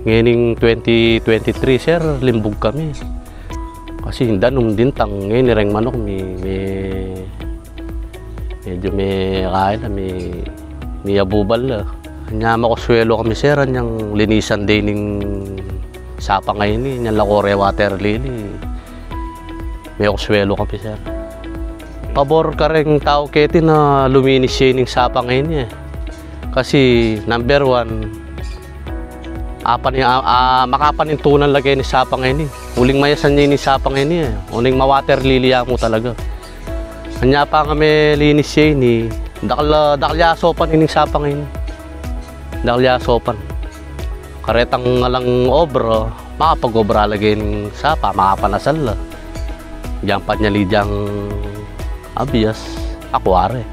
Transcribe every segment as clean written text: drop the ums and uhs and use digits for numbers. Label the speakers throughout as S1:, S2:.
S1: Ngayong 2023, sir, limbog kami. Kasi danong dintang, ngayon nireng manok, medyo may kain na, may abubal na. Kanya makuswelo kami, sir, niyang linisan din ng sapa ngayon, niyang Lakore Water Lily. May kuswelo kami, sir. Pabor ka rin tao keti na luminis siya ng sapa ngayon. Kasi number 1, makapanintunan lagay ni sapa ngayon. Uling mayasan niya ni sapa ngayon. Uling ma-water lily mo talaga. Kanya pa kami linis siya ni dakalyasopan ni sapa ngayon. Dakalyasopan. Karetang ngalang obra, makapag-obra lagay ng sapa, makapanasal la. Diyan pa niya lidyang abiyas, akware.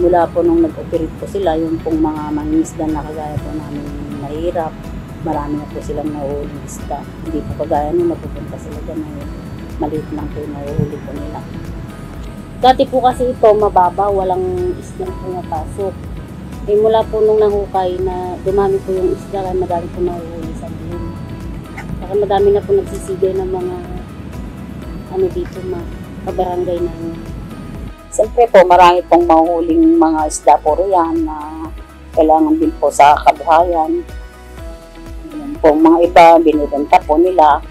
S2: Mula po nung nag-operate po sila, yung pong mga mangingisda na kagaya po namin mahirap, marami na po silang nahuhuling isda. Hindi po kagaya nung napupunta sila dyan, maliit lang po yung nahuhuli po nila. Dati po kasi ito mababa, walang isdang pumapasok. Eh mula po nung nahukay na dumami po yung isda, kaya madami po nahuhuli sa dilim. Saka madami na po nagsisigay ng mga dito, kabarangay namin.
S3: Siyempre po, marami pong mahuhuling mga isda po riyan na kailangan din po sa kabuhayan. Yan po, mga iba, binibenta po nila.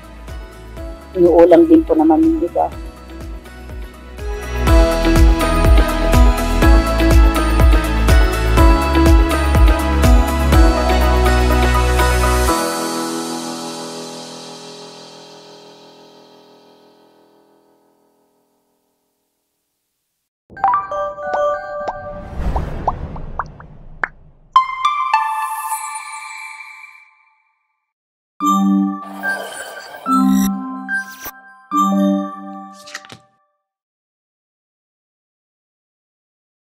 S3: Inuulam din po naman yung iba.